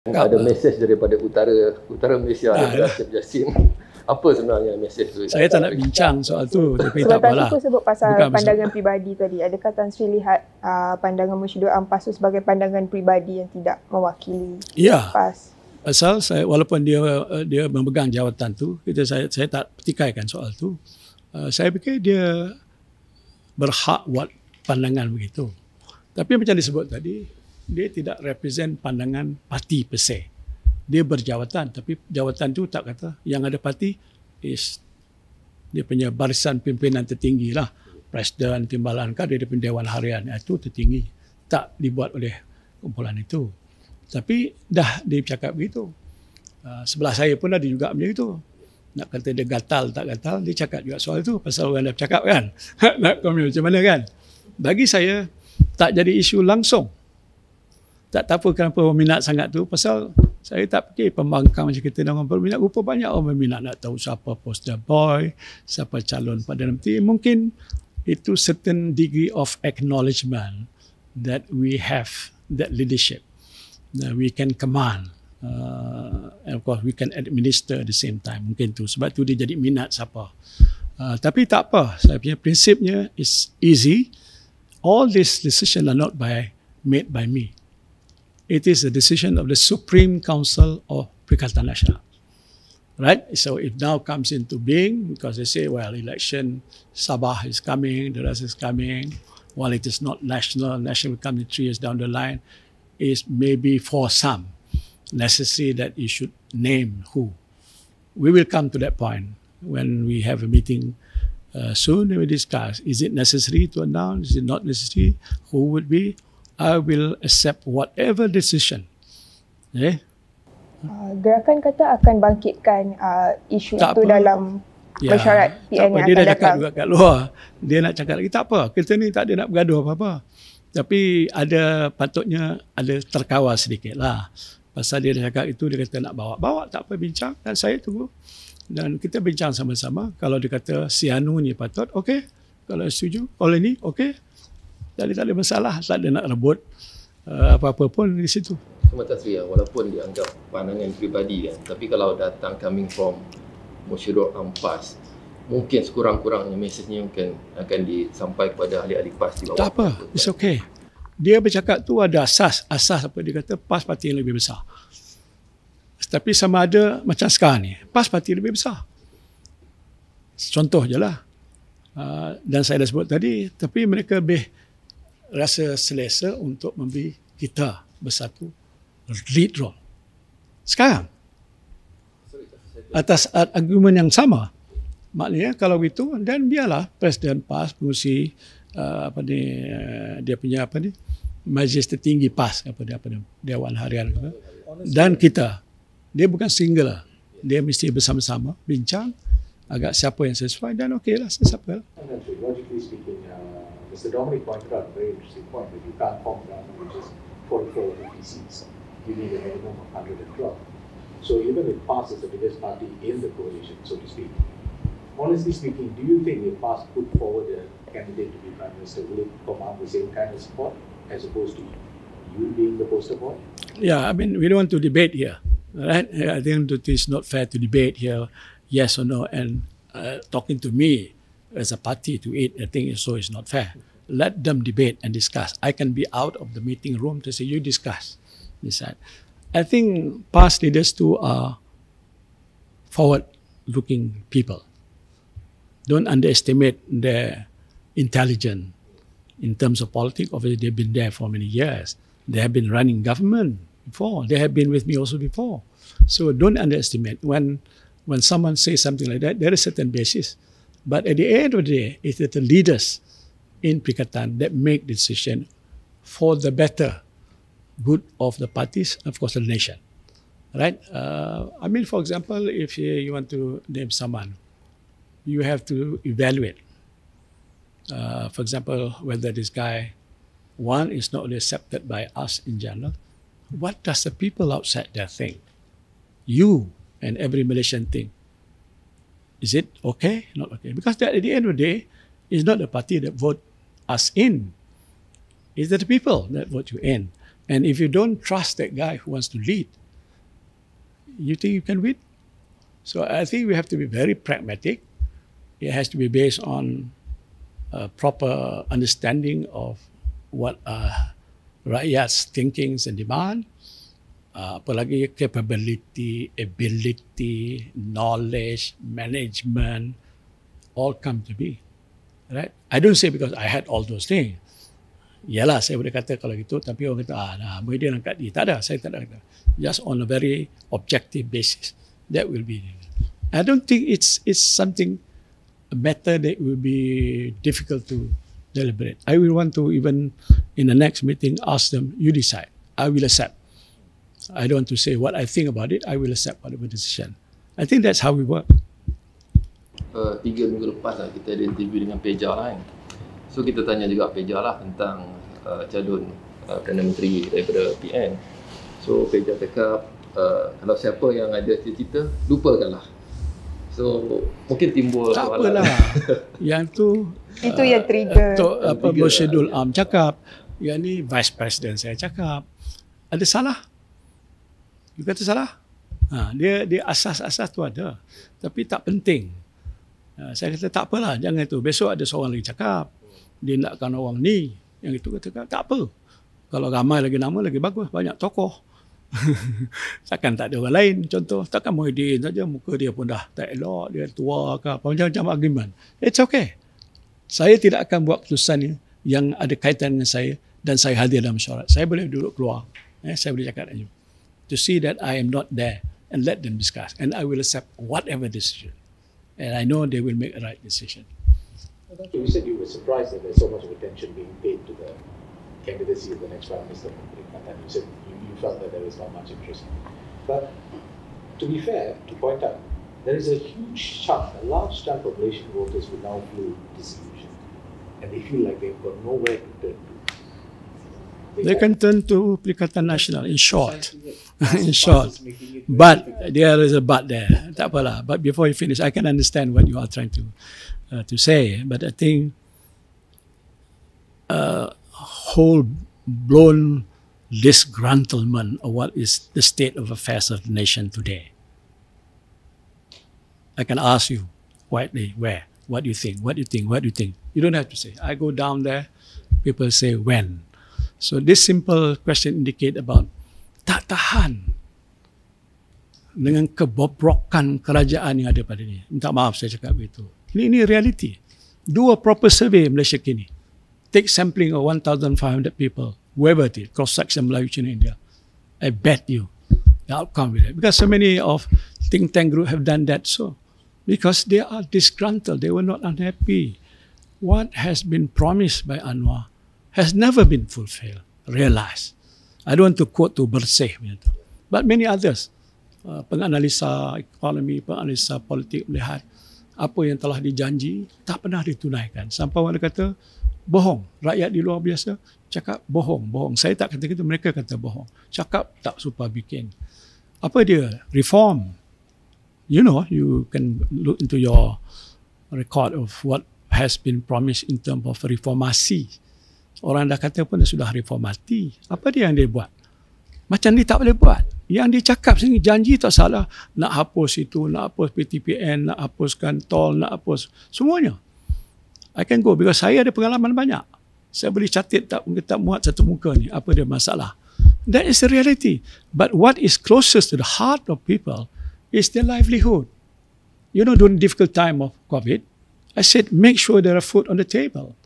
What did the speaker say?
Ada mesej daripada utara Malaysia, daripada Syed Jassim. Apa sebenarnya mesej tu? Saya tak nak bincang soal tu, tapi sebab tak apalah. Sebab sebut pasal bukan pandangan peribadi tadi, adakah Tan Sri lihat pandangan Muhyiddin PAS tu sebagai pandangan peribadi yang tidak mewakili PAS? Pasal saya, walaupun dia memegang jawatan tu, saya tak petikaikan soal tu. Saya fikir dia berhak buat pandangan begitu. Tapi macam disebut tadi, dia tidak represent pandangan parti per se. Dia berjawatan, tapi jawatan tu tak kata yang ada parti is dia punya barisan pimpinan tertinggi lah. Presiden, timbalan kader, dia punya Dewan Harian, itu tertinggi. Tak dibuat oleh kumpulan itu. Tapi dah dia cakap begitu. Sebelah saya pun ada juga macam itu. Nak kata dia gatal, tak gatal, dia cakap juga soal itu. Pasal orang dah cakap kan. Nak komen macam mana kan. Bagi saya, tak jadi isu langsung. Tak tahu kenapa orang minat sangat tu. Pasal saya tak fikir pembangkang macam kita orang berminat. Rupa banyak orang berminat nak tahu siapa poster boy, siapa calon Perdana Menteri. Mungkin itu certain degree of acknowledgement that we have that leadership. That we can command. And of course we can administer at the same time. Mungkin tu. Sebab tu dia jadi minat siapa. Tapi tak apa. Saya punya prinsipnya is easy. All these decisions are not made by me. It is a decision of the Supreme Council of Perikatan Nasional. Right? So it now comes into being because they say, well, election, Sabah is coming, the rest is coming. While it is not national will come in 3 years down the line, is maybe for some necessary that you should name who. We will come to that point when we have a meeting soon and we discuss. Is it necessary to announce? Is it not necessary? Who would be? I will accept whatever decision. Gerakan kata akan bangkitkan isu tak itu apa. Dalam mesyuarat PN yang dia akan dah cakap datang. Juga kat luar. Dia nak cakap lagi, tak apa. Kita ni tak ada nak bergaduh apa-apa. Tapi patutnya ada terkawal sedikit lah. Pasal dia dah cakap itu, dia kata nak bawa. Tak apa, bincang. Dan saya tunggu. Dan kita bincang sama-sama. Kalau dia kata si Anu ni patut, okey. Kalau setuju, kalau ni, okey. Jadi tak ada masalah, tak ada nak rebut apa-apa pun di situ. Semata Sri, walaupun dianggap pandangan peribadi kan, tapi kalau datang coming from Muhyiddin PAS, mungkin sekurang-kurangnya mesejnya mungkin akan disampaikan kepada ahli-ahli PAS di bawah. Tak apa, it's okay. Dia bercakap tu ada asas apa dia kata PAS parti yang lebih besar. Tapi sama ada macam sekarang ni, PAS parti lebih besar. Contoh je lah. Dan saya dah sebut tadi, tapi mereka lebih rasa selesa untuk memberi kita Bersatu lead role. Sekarang, atas argumen yang sama, maknanya kalau begitu, dan biarlah Presiden PAS mengurusi dia punya Majlis Tertinggi PAS, Dewan Harian, dan kita. Dia bukan single, dia mesti bersama-sama bincang agak siapa yang sesuai dan okeylah siapa. Logically speaking, Mr. Dominic pointed out a very interesting point that you can't form government with just 44 or 50 seats. You need a minimum of 112. So even if PAS is the biggest party in the coalition, so to speak, honestly speaking, do you think if PAS put forward a candidate to be Prime Minister, will it command the same kind of support as opposed to you being the poster boy? Yeah, I mean, we don't want to debate here. Right? I think that it's not fair to debate here, yes or no, and talking to me as a party to it, I think so is not fair. Let them debate and discuss. I can be out of the meeting room to say, you discuss. Decide. I think past leaders too are forward-looking people. Don't underestimate their intelligence in terms of politics. Obviously, they've been there for many years. They have been running government before. They have been with me also before. So don't underestimate. When someone says something like that, there is a certain basis. But at the end of the day, it's the leaders in Perikatan that make the decision for the better good of the parties, of course, the nation. Right? I mean, for example, if you want to name someone, you have to evaluate. For example, whether this guy, one, is not only accepted by us in general, what does the people outside there think? You and every Malaysian think. Is it okay? Not okay. Because at the end of the day, it's not the party that vote us in. It's the people that vote you in. And if you don't trust that guy who wants to lead, You think you can win? So I think we have to be very pragmatic. It has to be based on a proper understanding of what are rakyat's thinkings and demand. Apalagi capability, ability, knowledge, management, all come to be. Right? I don't say because I had all those things. Yalah, saya boleh kata kalau gitu, tapi orang kata, Muhyiddin angkat dia. Tak ada, saya tak ada kata. Just on a very objective basis. That will be. I don't think it's something, a matter that will be difficult to deliberate. I will want to, even in the next meeting, ask them, you decide. I will accept. I don't want to say what I think about it. I will accept whatever decision. I think that's how we work. 3 minggu lepas lah kita ada interview dengan Peja lah kan. So kita tanya juga Peja lah tentang calon Perdana Menteri daripada PN. So Peja cakap kalau siapa yang ada cita-cita, lupakanlah. So mungkin timbul tak soalan. apalah. Yang tu itu yang trigger. Muhyiddin cakap, yang ni Vice President saya cakap. Ada salah? You kata salah? Dia asas-asas tu ada. Tapi tak penting. Saya kata tak apalah, jangan itu. Besok ada seorang lagi cakap, dia nakkan orang ni. Yang itu kata tak apa. Kalau ramai lagi nama, lagi bagus. Banyak tokoh. Takkan tak ada orang lain. Contoh, takkan Muhyiddin saja, muka dia pun dah tak elok, dia tua ke apa, macam-macam argument. It's okay. Saya tidak akan buat keputusan yang ada kaitan dengan saya dan saya hadir dalam mesyuarat. Saya boleh duduk keluar. Saya boleh cakap dengan you. To see that I am not there and let them discuss. And I will accept whatever decision. And I know they will make a right decision. You said you were surprised that there's so much of attention being paid to the candidacy of the next Prime Minister. You said you felt that there was not much interest. But to be fair, to point out, there is a huge chunk, a large chunk of Malaysian voters who now feel disillusioned. And they feel like they've got nowhere to turn to. They can turn to Perikatan Nasional, in short. In short. But there is a but there. Tak apalah. But before you finish, I can understand what you are trying to say. But I think whole blown disgruntlement of what is the state of affairs of the nation today. I can ask you quietly, where? What do you think? What do you think? What do you think? You don't have to say. I go down there, people say when. So this simple question indicate about tak tahan dengan kebobrokan kerajaan yang ada pada ini. Minta maaf saya cakap begitu. Ini reality. Do a proper survey Malaysia kini. Take sampling of 1,500 people, whoever it is, cross-section Melayu Cina India. I bet you the outcome will be. Because so many of think tank group have done that so. Because they are disgruntled, they were not unhappy. What has been promised by Anwar has never been fulfilled, realized. I don't want to quote to bersih, but many others. Penganalisa ekonomi, penganalisa politik melihat apa yang telah dijanji tak pernah ditunaikan. Sampai orang kata bohong. Rakyat di luar biasa cakap bohong. Saya tak kata gitu, mereka kata bohong. Cakap tak suka bikin. Apa dia? Reform. You know, you can look into your record of what has been promised in terms of reformasi. Orang dah kata pun sudah reformati. Apa dia yang dia buat? Macam dia tak boleh buat. Yang dia cakap sini, janji tak salah. Nak hapus itu, nak hapus PTPN, nak hapuskan tol, nak hapus. Semuanya. I can go because saya ada pengalaman banyak. Saya boleh catat tak muat satu muka ni. Apa dia masalah. That is the reality. But what is closest to the heart of people is their livelihood. You know, during the difficult time of COVID, I said, make sure there are food on the table.